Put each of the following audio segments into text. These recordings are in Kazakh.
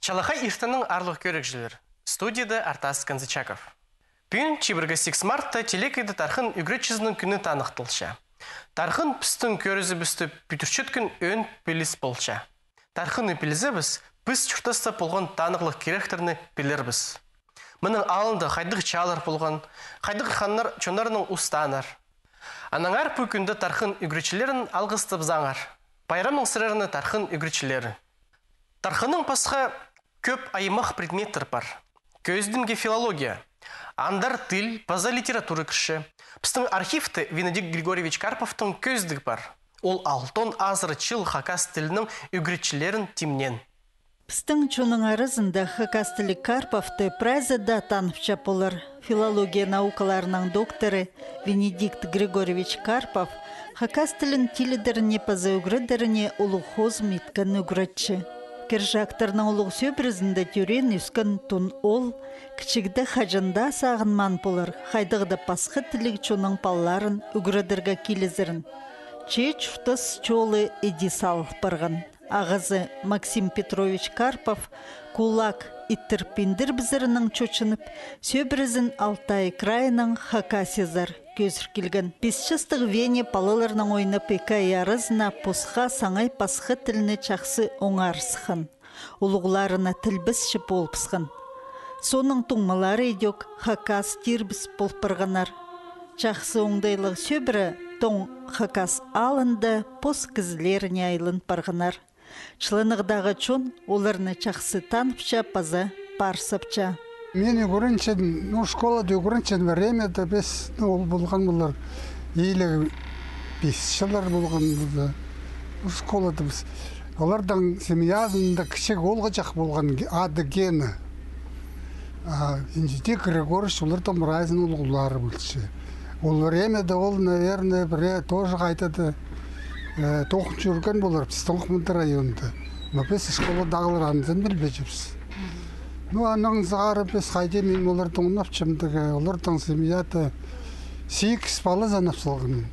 Чалахай иртаның арлық көрік жылыр. Студияда Артас Канзычаков. Бүгін 26 мартта телекайда тархын үгретчізінің күні танықтылша. Тархын пістің көрізі бісті бүтірчет күн өн пеліс болша. Тархын өпелізі біз чұртаста болған танықлық керектеріні білер біз. Мұның алынды қайдық чалар болған, қайдық ханнар чонарының ұстанар. Анаңар бүкінді тархын үгретчілерін алғыстып заңар. Байрамның сырарыны тархын үгретчілері. Тархының пасқа көп айымақ предметтер бар. Көздімге филология, андар тыл, паза литературы кіші. Пістің архивті Венедикт Григорьевич Карповтың көздік бар. Ол алтон азыры чыл хакас тілінің үгретчілерін тимнен. Пістің чоның арызында хакас тілі Карповты прайзада танып чапылыр. Филология наукаларының докторы Венедикт Григорьевич Карпов хакас тілін тілідіріне паза үгредіріне ұлы хозым еткен үгретчі. Кержакторның ұлық сөбірізінде түрен үскен тұн ол, кішігді хажында сағынман болыр, қайдығды пасқы тілік чоның палларын үгредірге келізірін. Чеч ұтыс чолы эдисал барған. Ағызы Максим Петрович Карпов кулак иттірпендір бізірінің чочынып, сөбірізін Алтай крайының хакасезар көзір келген. Песчістік вене палыларының ойнып екай арызына посқа саңай пасқы тіліні чақсы оңарсықын. Улығыларына тілбісші болпысқын. Соның тұңмалары едек хакас тирбіс болпырғанар. Чақсы оңдайлық сөбірі тоң хакас алынды пос кізлеріне айлын парғанар. Чланығдағы чон оларны чақсы танпча паза парсапча. Мен үгірінчен, школада үгірінчен время-то бес болған бұлар. Ейлі 5 жылар болған бұлар. Школада біз. Олардан семьязында кішек олға жақ болған ады гені. Инжитек Григорьевич олардан мұрайзын олғылары бұлшы. Ол время-то ол, наверное, бір тоже қайтады. Тоқын жүрген болар, біз тоқымынды районда. Но біз школадағылар аңызын білбе жүрсіз. Аның зағары біз қайде мен олардың ұнапчымдығы, олардың семьяты 8 балы занапсылғын.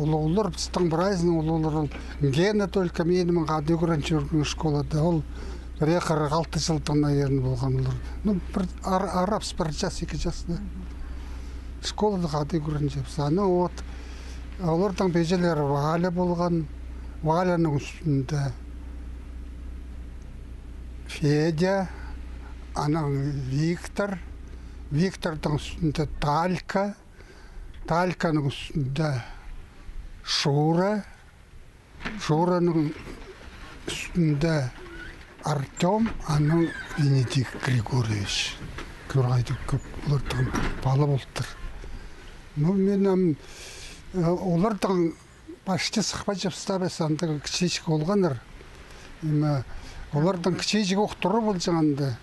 Олар біздің бірайзын, олар гені только менің қады үгірін жүрген школада. Ол 46 жылдығына ерін болған олар. Бір арапс 1 жас, 2 жасында. Школада қады үгірін жепсі. Олардың бежелері Валя болған, Валяның үстінде Федя, аның Виктор, Виктордың үстінде Талька, Тальканың үстінде Шура, Шураның үстінде Артем, аның Венедикт Григорьевич. Көрғайды көп олардың балы болдыр. Мен олардың башты сықпай жапстабы сандығы кішечік олғаныр. Олардың кішечік оқтыры бол жаңанды.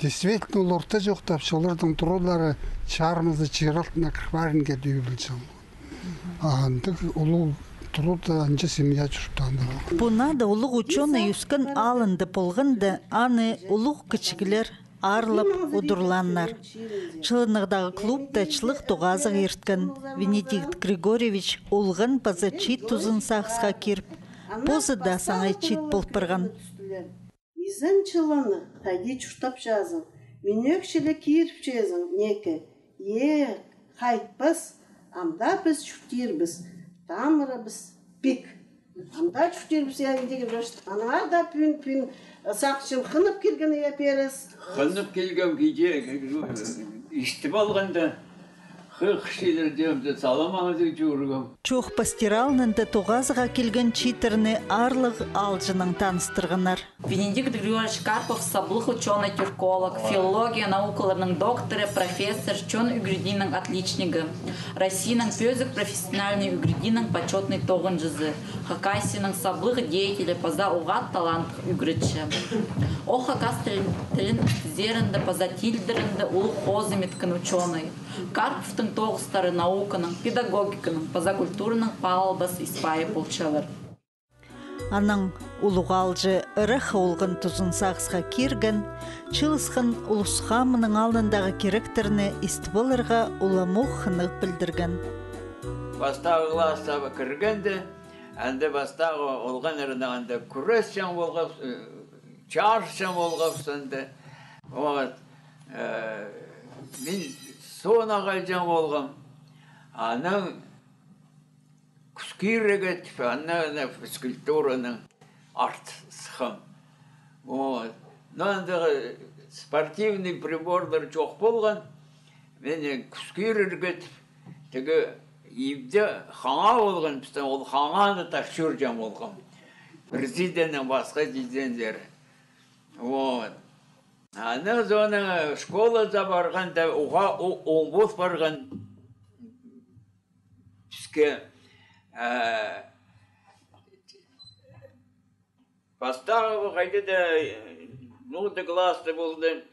Действительно, ол орта жоқтапшы, олардың тұрулары чармызды чиралтына кірбарынге дүй біл жаңын. Андық олу тұруды анжа семья жүртанды. Бұнады олық ученый үскен алынды болғынды, аны олық кішігілер арлып удурланнар. Чылынығдағы клубта чылық туғазық ерткен Венедикт Григорьевич олғын паза чит тұзын сақсқа керіп, позы да саңай чит болпырған. Изін чылыны қайде чүштап жазың, менекшілі керіп жазың, некі, қайтпыз, амда біз чүштербіз, тамыры біз пек. Амда чүштербіз, деген жашты. Анар да пүн сақшым қынып келген еперіз. Қынып келген кейде істіп алғанда қықшелер демді саламаңызы жүргім. Чоқ пастиралнында туғазыға келген читерні арлық алжының таныстырғанар. Венедикт Григорьевич Карпов саблық ученый-тюрколог, филология наукаларының докторы, профессор, чон үгредінің отличнигі. Россияның пөзік профессиональный үгредінің почетный тоғын жүзі. Хакасияның саблық деятелі паза уғат талант үгредші. О хакас тілін зерінді, паза тилдірінді ұлы хозы меткін ученый. Карповтың тоғыстары науканың, педагогиканың, пазакультурының палбас испайы болчалар. Аның улуғалжы ұрық олғын тұзын сақсға керген, чылысқын ұлысқамының алдындағы керектеріне істіболарға уламуқ қынық білдірген. Бастағы класстағы кіргенде, әнді бастағы олған әрінде күрес жаң болға чаршам болғапсынды. Вот. Мен соны қайжан болғам. Аның күскирегет, аның физкультураның артысқым. Вот. Нандағы спортивный приборлар жоқ болған. Мен күскирегет, тегі ебде қаңа болған, ол қаңаны тақшыр жан болғам. Президенттің басқа дизендері. Вот. Аны зоны школада барған да оға оңбос барған бізге бастағы қайды да нұғды класты болды.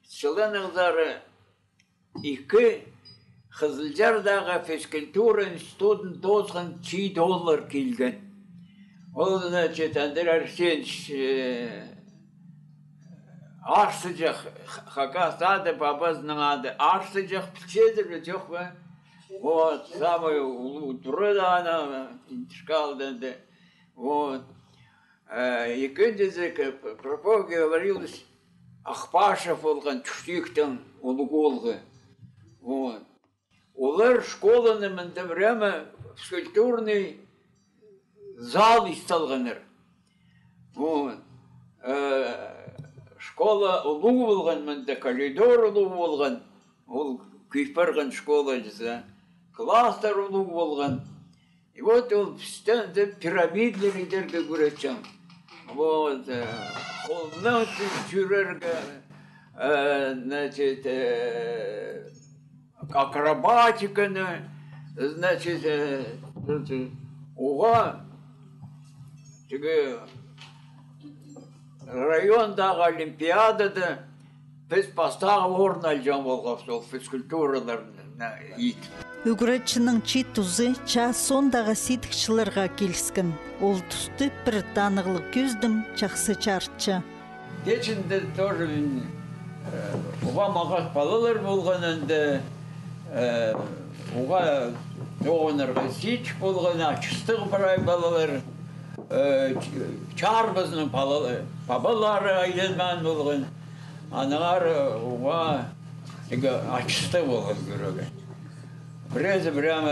Шылының зары 2 Қызылжардағы физкультура институтын тозған $2 келген. Ол, значит, Андрей Арсеньевич арсы жақ, Хакас ады, папасының ады, арсы жақ пілчедір, жоқ ба? Вот, самый тұры да ана, интишкалды. Вот. Екендізі, пропоге говорилось, Ақпашев болған Чүштіктің ұлығы. Вот. Олар школаны мінді прямо физкультурный зал исталғаныр. Вот. Школа ұлы болған мінді, коридор ұлы болған. Ол күйпарған школа жаса. Класстар ұлы болған. И вот ол пістен пирамидлер едерге көретшім. Вот. Қолынан жүрерге, значит, акробатиканы, значит, оға райондағы олимпиадада біз бастағы орын алжан болғап сол физкультураларына ет. Үгіретшінің чи тұзы ча сондағы сетікшілерға келіскен. Ол тұсты бір танығылы көздім чақсы чарчы. Кечінде тоже оға мағат балалар болғанында оға оғынырға сетік болған ачыстығы бірай балалар чарбызның пабалары айленман болған анағар оға ачысты болған көрігі. Біразы бірәмі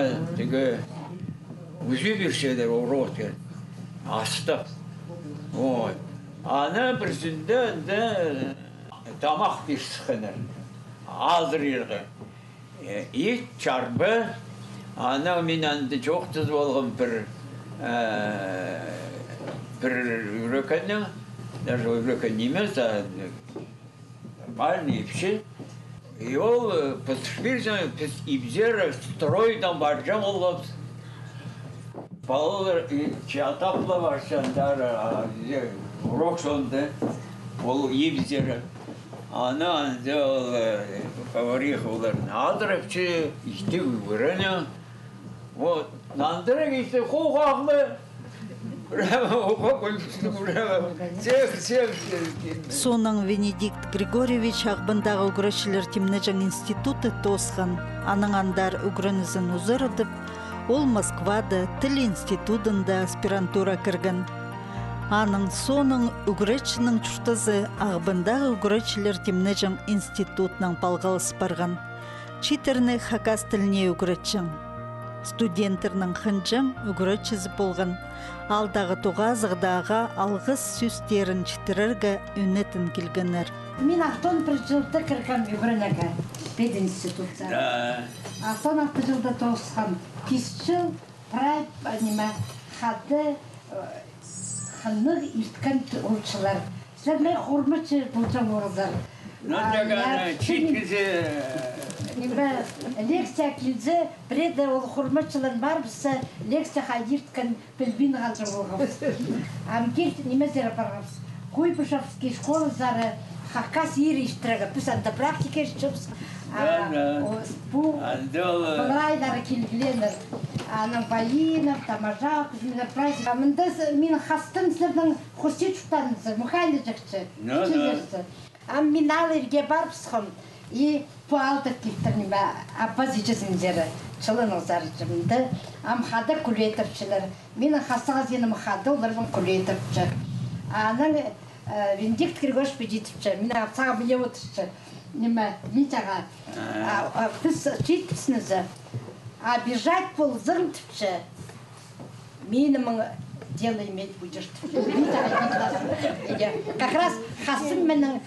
өзі бершедер орот кен, астық. Ана бірсінде тамақ берсіқыныр, азыр ергі. Ет чарбы, ана мен анды жоқтыз болған бір үрекеннің, даже үрекен емес, бәрін епші. И ол поспешно ибзер стройдан баржам олғап. Балалар чатапла баршандар урок сонды. Ол ибзер. Ана ол поварих оларын адырапчы ихте үйрені. Вот. Нандыры кейсе қоғағлы. Соның Венедикт Григорьевич ағбындағы үгірешілер темнежің институты тосқан. Аның андар үгірінізін ұзырыдып, ол Москвада тіл институтында аспирантура кірген. Аның соның үгірешінің чүштізі ағбындағы үгірешілер темнежің институтының палғалысы барған. Читерні Хакас тіліне үгірешің. Студентерінің қынжың үгірешізі болған. Алдағы туғазығдағы алғыз сөстерін читірерге үнетін келгенер. Мен ақтон бір жылды кірген үгірінеге, пединститутта. Ақтон ақты жылды тоғысқан. Кесчіл, прайп, қады, қанық ирткен ұлтшылар. Сәлі қормычы бұлжам орылдар. Лекция келді, біреді ол құрматшылар бар бісі лекция қайдерткен білбін ғалжы болғамыз. Амкел немездері барғамыз. Куйбышевский школы зары Хакас ері іштірігі. Біз анда практика ішчіміз. Бұл райлары келгіленір. Балинов, Тамажақ, жүмінер праздник. Міндіз мен хастын сілдің Хусет жұқтанызыр, мұхайлы жүкші. Мен алырге барып сұқым. И пуалтық кептернеме оппозициясындері чылыныздар жымды. Хады күлетірчілер. Менің хастыға зенім хады оларбын күлетірчі. Аның Венедикт Григорьевич Педитовича, меня отца мне вот нема Митяга, біз жетпісінізі, бежать пол зырымтыпча, менің дело иметь будешь. Как раз хасым менің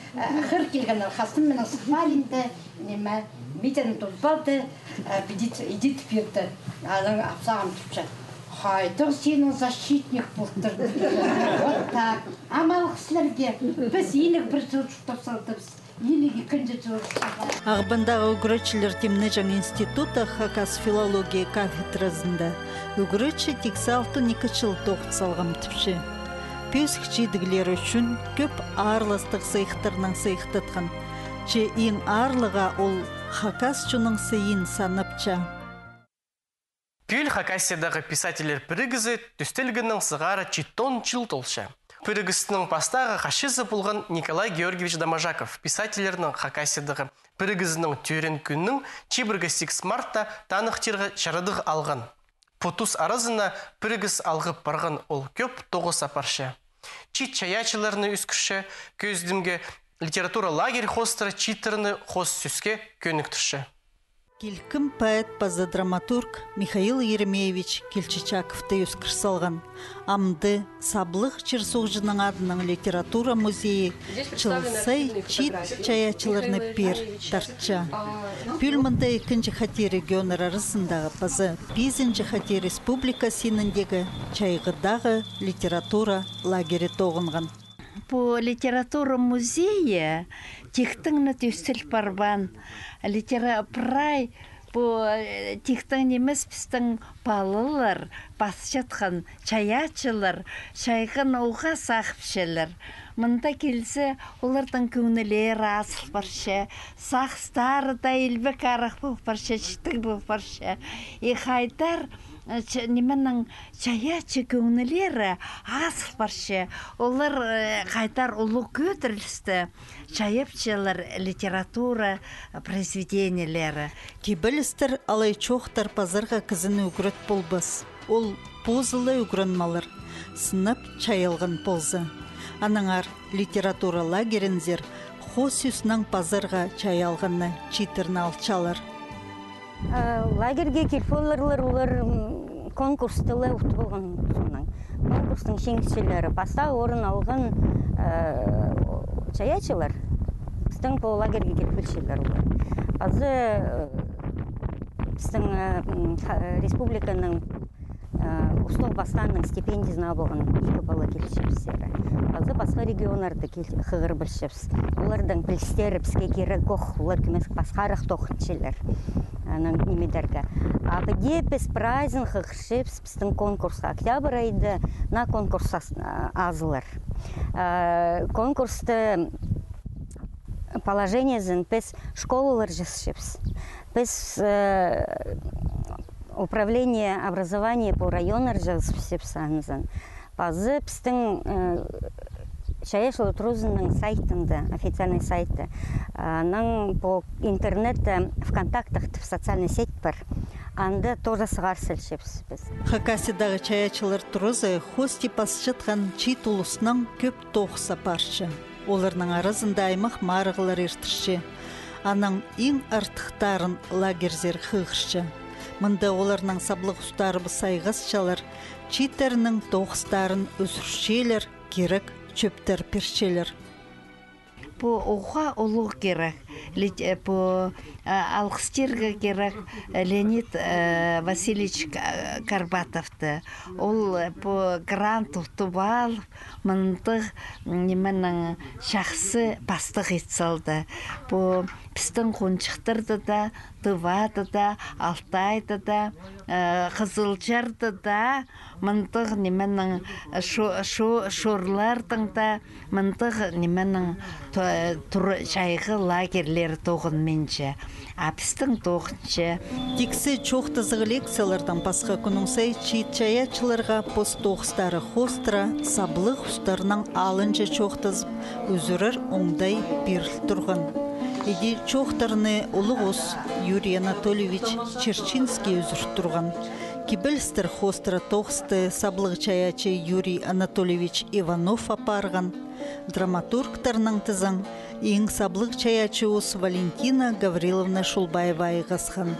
хыр келген, хасым менің сықпалинді, нема Митяның тұлпалды, идит пирді, аның апсағым түпча. Хайдыр сенің защитник бұлттырды. Вот так. Амалық сілерге біз елік бір жыл жұқтапсалдыбыз. Елігі күнде жыл жұқтапсалдыбыз. Ағбандағы үгіречілер темнежан институты Хакас филология кафедрасында үгіречі тексе 6-2 жыл тоқыт салғам түпші. Пөсік жедігілер үшін көп арластық сайықтарынан сайықтатқан. Че ең арлыға ол Хакас чуның сайын санапча. Пүл Хакасиядағы писателер пірігізі түстелгінің сығары читтон жыл толша. Пірігістінің пастағы қашызы болған Николай Георгиевич Домажаков писателерінің Хакасиядағы пірігізінің түрен күннің 28 мартта танықтырғы жарадық алған. Потус арызына пірігіз алғып барған ол көп тоғы сапаршы. Чит чаячыларыны үскірші, көздімге литература лагерь хостыры читтіріні хос сүске көніктірші. Келкім поэт, драматург Михаил Еремеевич Келчичаковты үскір салған. Амды саблық черсоғжының адының литература музейі чылсай чит чаячыларны пер тартча. Пүлмінді 2-ші хати регионер арасындағы пазы 5-ші хати республика сеніндегі чайғыдағы литература лагері тоғынған. По литература музея тихтың өстіл барбан прай по тихтың немес пістің балылар бас жатқан чаячылар шайғын оға сақыпшылар. Мында келсе олардың көңілері асыл баршы, сақстары да елбек арақ бұл баршы, чітік бұл баршы. Қайдар неменің чаячы көңілері асыл баршы. Олар қайдар ұлы көтірілісті чаяпчылар литература произведениялері. Кебілістір алай чоқтар пазарға кізіні үгірет болбас. Ол позылы үгіранмалар, сынып чайылған ползы. Анаңар литература лагерінзер қос үснің пазарға чайалғанны читерні алчалар. Лагерге келполарлар олар конкурстылы ұқты болған соның. Конкурстың шеңісшілері паста орын алған чаячылар. Біздің по лагерге келпілшілер олар. Азы біздің республиканың ұстық бастанның стипендизна болған 2 бала келшіпсері. Азы басқа регионарды қығыр білшіпс. Олардың білістері бізге керек оқ, олар кемес басқарақ тоқытшылар. Немедерге. Абыге біз прайзын қығыршіпс біздің конкурсқа. Октябрь айды на конкурс азылар. Конкурсты положениезін біз школалар жасшіпс. Біз управление образования по районар жасшіпсанызын. Базы біздің Чаяшыл Трузының сайтында, официальный сайты, по интернету, в контактах в социальной сети бар, анда тоже сығарсылшепс біз. Хакасиядағы чаячылар Трузы хости пасшытқан чит улысының көп тоқса паршы. Оларның арызында аймақ марығылар ертірші. Аның ең артықтарын лагерзер қығыршы. Мында оларның саблық ұстары сайғасшалар, читерінің тоқыстарын өсіршелер керек чөптер першелер. По оға олық керек, по алқыстерге керек Леонид Васильевич Карбатовты. Ол по грант ұқтыбал, мұндық неменің шақсы бастық етсалды. По пістің қоншықтырды да, Тывады да, Алтайды да, Қызылжарды да, мұндық неменің шорлардың да, мұндық неменің жайғы лагерлері тоғын менші. Апістің тоғыншы. Тексі чоқтызығы лекциялардан басқа күніңсай чаячыларға пост-тоғыстары хостыра саблық ұстарының алыншы чоқтызып, өзірір оңдай беріл тұрған. Еде чоқтарыны ұлы ғос Юрий Анатольевич Черчинский өзір тұрған. Кибельстер хостра тоқсты саблығы чаячы Юрий Анатольевич Иванов апарған, драматургтарның тызың ең саблығы чаячы ос Валентина Гавриловна Шулбаева айғасқан.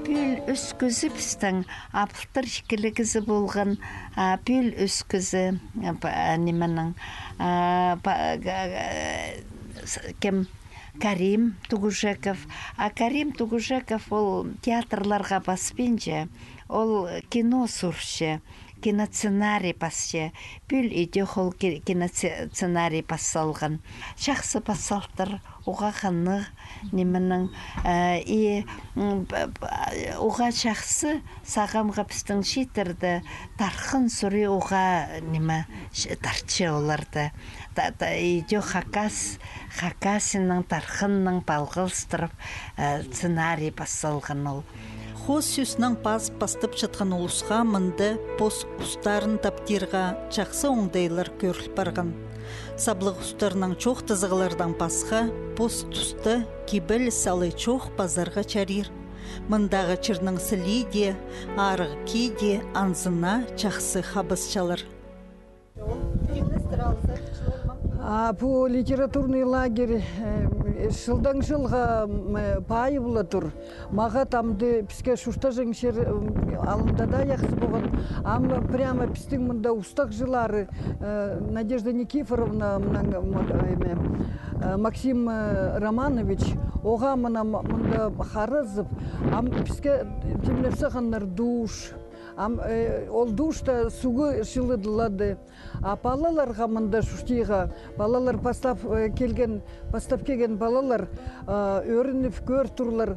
Пүл өскізі пістің апылтыр шекілігізі болған пүл өскізі неменің кем Карим Тугужеков. Карим Тугужеков ол театрларға баспенже, ол кино сурше, киносценарий басше, пүл идех ол киносценарий басалған. Шақсы басалтыр, оға қаны неменің, оға шақсы сағамға пістің шетірді, тарқын сүрі оға неме тарчы оларды. Идех хакасының тарқынның балғылстырып сценарий басалған ол. Хос сүснің пастып жатқан ұлысқа мұнды пост ұстарын таптирға жақсы оңдайлар көріл барған. Саблық ұстарының чоқ тызығылардан пасқа пост ұсты кибіл салы чоқ базарға чарир. Мұндағы чырның сілейде, арғы кейде, анзына чақсы хабыс чалыр. По литературный лагерь жылдан жылға пайы бұла тұр. Маға тамды піске шушта жеңшер алымдада яқсы болған. Ама прямо пістің мұнда ұстақ жылары Надежда Никифоровна, Максим Романович, оға мұнда қарызып, піске темлепсі қандар душ. Ол душта суғы шылыдылады. Балаларға мұнда шуштиға, балалар постап келген балалар өрініп көр тұрлар.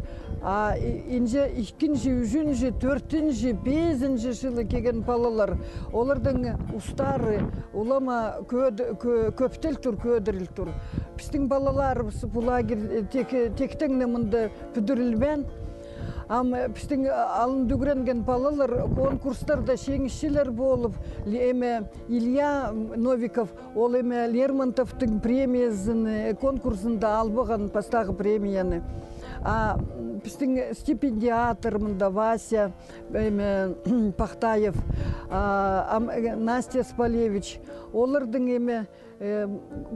Инже 2-ші, 3-ші, 4-ші, 5-ші жылы келген балалар. Олардың ұстары, олама көптіл тұр, көдіріл тұр. Біздің балалар бұл лагер тектіңні мұнда бүдірілбен. Біздің алын дүгіренген балалар конкурстарда шеңішшілер болып, Илья Новиков, ол Лермонтовтың премиясын конкурсында албаған пастағы премияны. Біздің стипендиатор мұнда Вася Пахтаев, Настя Спалевич, олардың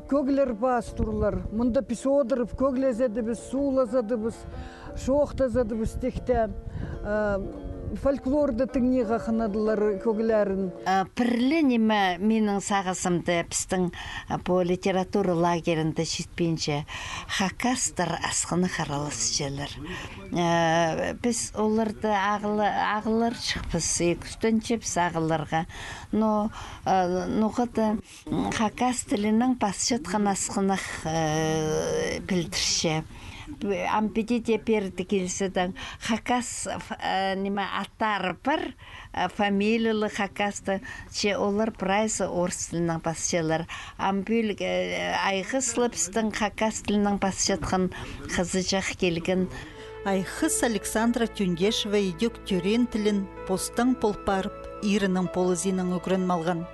көглер бас тұрлар. Мұнда писодырып, көглезедібіз, сулазадыбыз, шоқтазадыбыз текте. Фольклорды тыңнеға қанадылар көглерін. Пірлі неме менің сағасымды біздің по литература лагерінде жетпенше хакастар асқыны қаралыс желер. Біз оларды ағылар шықпыз, екістен чепс ағыларға. Но нұғыды хакас тілінің пас жатқан асқыны білдірше. Ампедите перді келседің хакас аттары бір фамилиялы хакасты олар прайсы орыс тілінің басшылар. Ампүл айғыс лыпстың хакас тілінің бас жатқан қызы жақ келген. Айхыс Александра Тюндешева едек түрен тілін постың полпарып, ирінің полызының үгірін малған.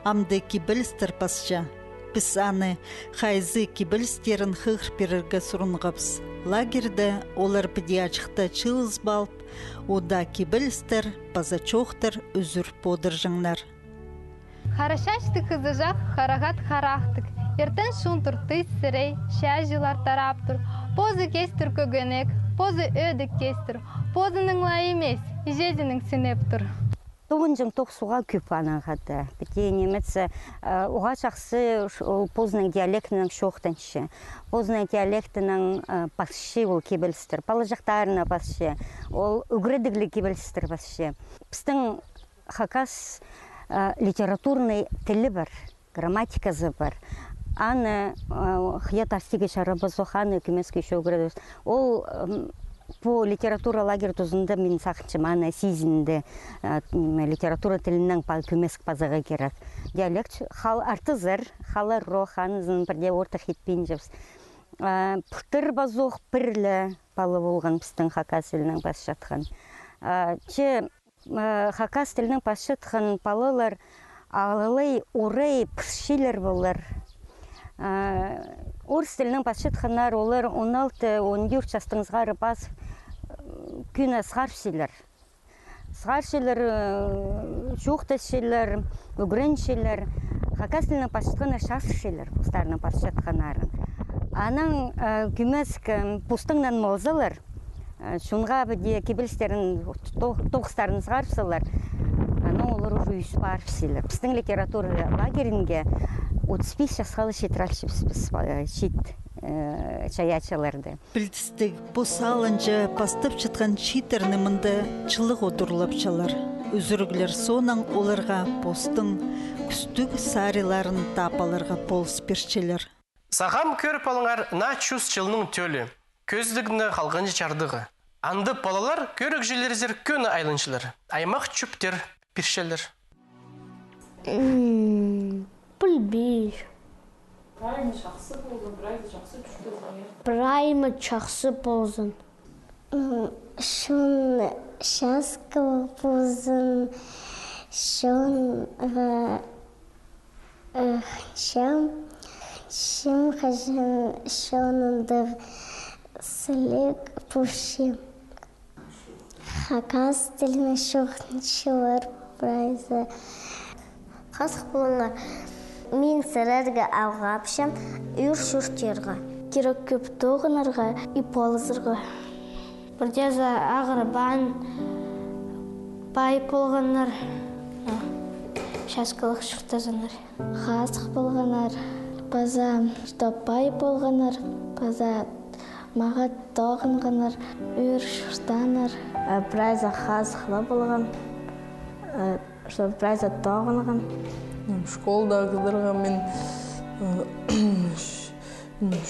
Амды кибілістір пасша. Біз аны хайзы кибілістерін хығыр періргі сұрынғапс. Лагерді олар педиачықта чылыз балып, ода кибілістер, пазачоқтыр үзір подыр жыңнар. Харашашты қызы жақ, харағат харақтық. Ертен шун тұрты сірей, шәжілар тараптыр. Позы кестір көгенек, позы өдік кестір. Позының ла емес, жезінің сінеп тұр. Тоғынжым тоқ суға көп анағады. Біте немеці оға жақсы позның диалектінің шоқтаншы. Позның диалектінің басшы ол кебелістір. Палы жақтарына басшы. Ол үгірдіглі кебелістір басшы. Біздің хакас литературный тілі бар, грамматикасы бар. Аны қият астеге шарабызу қаны көмеске шоғырады. Ол по литература лагер тұзында мен сақыншым аны сезінді литература тілінің көмесік базаға керек. Диалект қал артызыр, қалы роқ, анызын бірде ортақ етпейін жепс. Пұқтыр базуқ бірлі балы болған біздің хакас тілінің бас жатқан. Хакас тілінің бас жатқан балылар ағылай орай пүшшелер болар. Орыс тілінің бас жатқанар олар 16-14 жастыңызғары бас күн асғар шелер. сғаршылар, шуқташылар, үгіріншілер, хакастылының пашытқаны шасышылар, пұстарының пашытқанарын. Аның күмеск пұстыңнан молзылар, шунға біде кебілістерін, тоқыстарын сғаршылар, аның олар уже үйс баршылар. Пістің литература лагерінге 35 жасқалы шет чаячаларды. Білдістік бұсалынжы бастып чытқан шитерні мұнды чылық отырылапчалар. Үзіргілер сонан оларға постың күстік сариларын тапаларға полыс перчелер. Сағам көріп алыңар на чус жылының төлі, көздігіні қалғанжы чардығы. Анды балалар көрік желерізер көні айлыншылар, аймақ чөптер першелер. Білбейр. Прайма жақсы болсын. Шын шаскалы болсын. Шын қажын шынынды сілік пұшым. Хакас тіліне шоқыншылар прайзы. Қасық болыңар. Мен сырарға алғапшам үйір шүртерға. Керек көп тоғынарға и полызырға. Бірдезі ағырбан бай болғанар. Шаскалық шүртазанар. Қасық болғанар. База штап бай болғанар. База маға тоғынғанар. Үйір шүртанар. Прайза қасықла болған. Чтобы прайза тоғынған. Школда қыздарға мен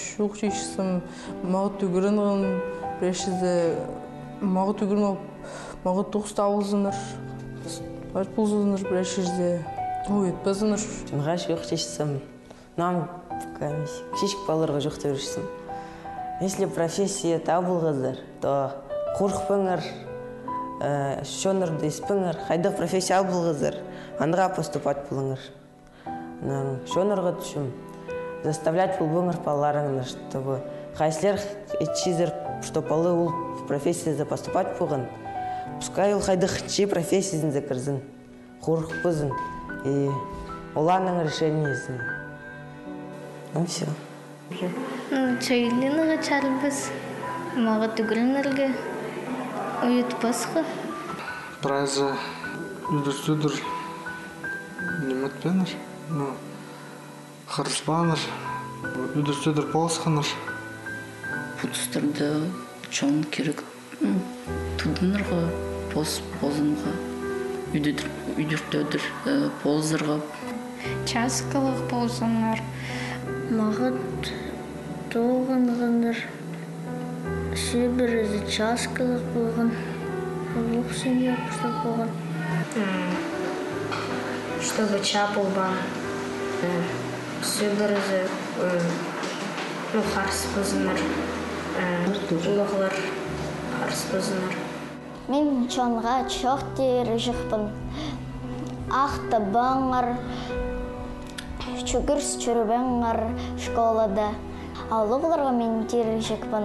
шоқ шешісім, мағыт үгірінғын, бірешізі мағыт үгірін мағыт тоқста ауызыныр, бәр пұлзыныр, бірешізі өйт бәзінір. Жынға шоқ шешісім, нам шешік баларға жоқ төрішісім. Если профессия табылғызыр, то қорқпыңыр, шонырды еспіңір, қайдық профессия албылғызыр, андыға поступать болыңыр. Шонырға түшім, заставлять болбыңыр балаларыңыр, чтобы қайсылер етшізір, что палы ол профессияда поступать болғын. Пускай ол қайдық че профессиясын закірзін, қорқпызын, и оланың решениесін. Ну, все. Чайлыныға чарылбыз, маға түгілінерге. Ойыт басқа. Прайза үдір-түдір неметпенір, қарыспаныр, үдір-түдір болсқаныр. Бұтыстырды чон керек тұдынырға, болынға, үдір-түдір болзырға. Часкалық болсыныр. Мағыт тоғынғаныр. Сөбірізі часкалық болған, ұлық семья пұштақ болған. Чтобы чапыл бан, сөбірізі қарсы бұзыныр, ұлығылар қарсы бұзыныр. Мен чонға чоқ дейірі жүқпін. Ақты баңыр, чүгірс чүрбәңір школада. Аулығыларға мен дейірі жүқпін.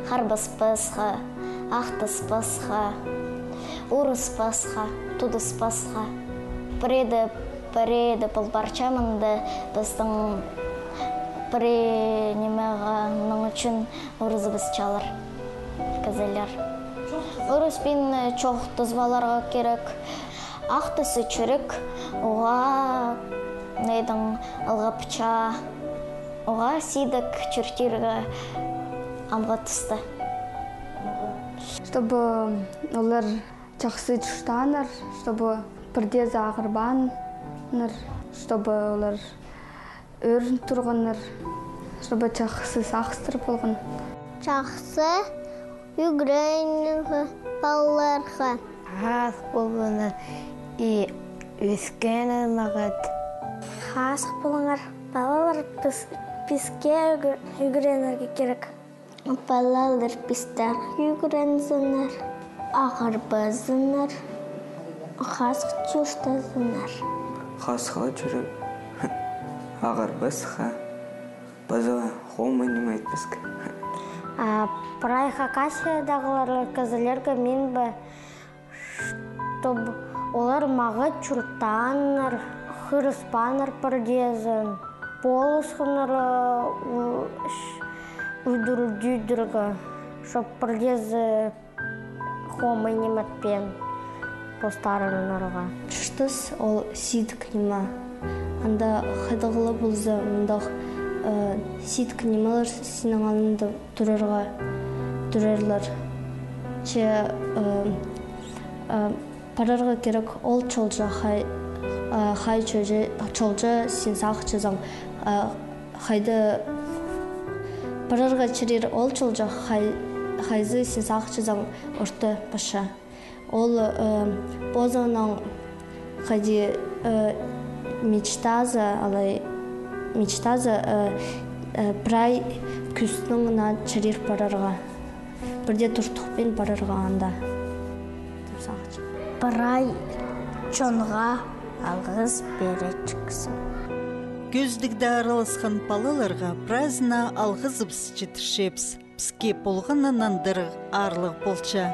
Қарбыс пасқа, ақтыс пасқа, ұрыс пасқа, тұдыс пасқа. Преді пұлбарчамынды біздің пре немеғаның үшін ұрызы біз чалыр. Кізелер. Ұрыс бен чоқ тұзбаларға керек. Ақтысы чүрік, оға нейдің алғапча, оға сидік чүртергі амғатысты. Чтобы олар жақсы түштаныр, чтобы бірдезі ағырбаныр, чтобы олар өрін тұрғаныр, чтобы жақсы сақстыр болған. Жақсы үгірейніргі балаларға. Хас болғаны и өскені мағад. Хасық болыңар. Балалар бізге үгіренерге керек. Балалар біздер үгірензінер, ағырбазынер, хасық чүштазынер. Хасыға жүріп, ағырбазға, базыға қолмай немайт бізгі. Прайха кассиядағыларға кізілерге мен бі чтобы олар мага чуртаннар, хырыспаннар пардезен, полосханар уйдурдюдерга, чтоб пардезе хомай неметпен постарынарга. Чуштыс ол сидік нема. Анда хайдағылы болза, мұндақ сидік немалар сенің алында тұрарлар. Че парарға керек ол чолжа хай чолжа сен сақчы заң хайды парарға черер ол чолжа хайзы сен сақчы заң орты баша. Ол бозанның хайды мечтаза прай күстіңна черер парарға. Бірде тұртықпен парарға анда. Прай чонға алғыз беречіксін. Көздігді араласқан палаларға празна алғызыпс жетіршепс. Піске болғанынан арлық болча.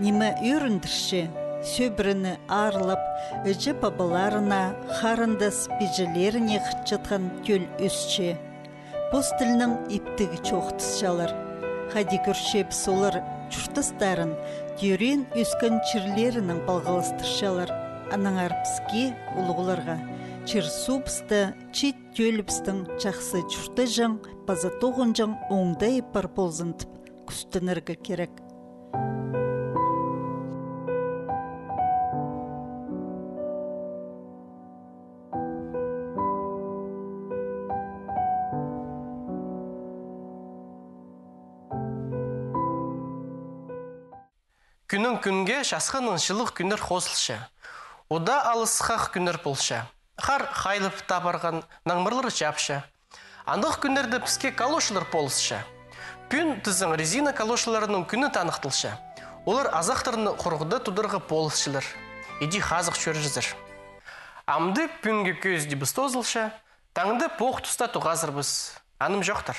Немі үйріндірші, сөбіріні арлап, үжі бабаларына, харындас бежелеріне қытчатқан төл өсче. Постілінің иптігі чоқтыс жалар. Хади көршеп солар чұртыстарын, түйрен өскен чірлерінің балғалыстыршалар. Анаңар піске ұлығыларға. Чырсупсты, чит төліпстің чақсы чұрты жан, база тоғын жан оңдай пар болзынтып, күстініргі керек. Күнің күнге шасқанын шылық күнер қосылшы. Ода алысқақ күнер болшы. Қар қайлып табарған наңмырлар жапшы. Андық күндерді піске калошылар болысшы. Пүн тізің резина калошыларының күні танықтылшы. Олар азақтарыны құрғыды тұдырғы болысшылар. Иди қазық шөржізір. Амды пүнге көзді біз тозылшы. Таңды поқ тұста тұғазыр біз. Аным жоқтар.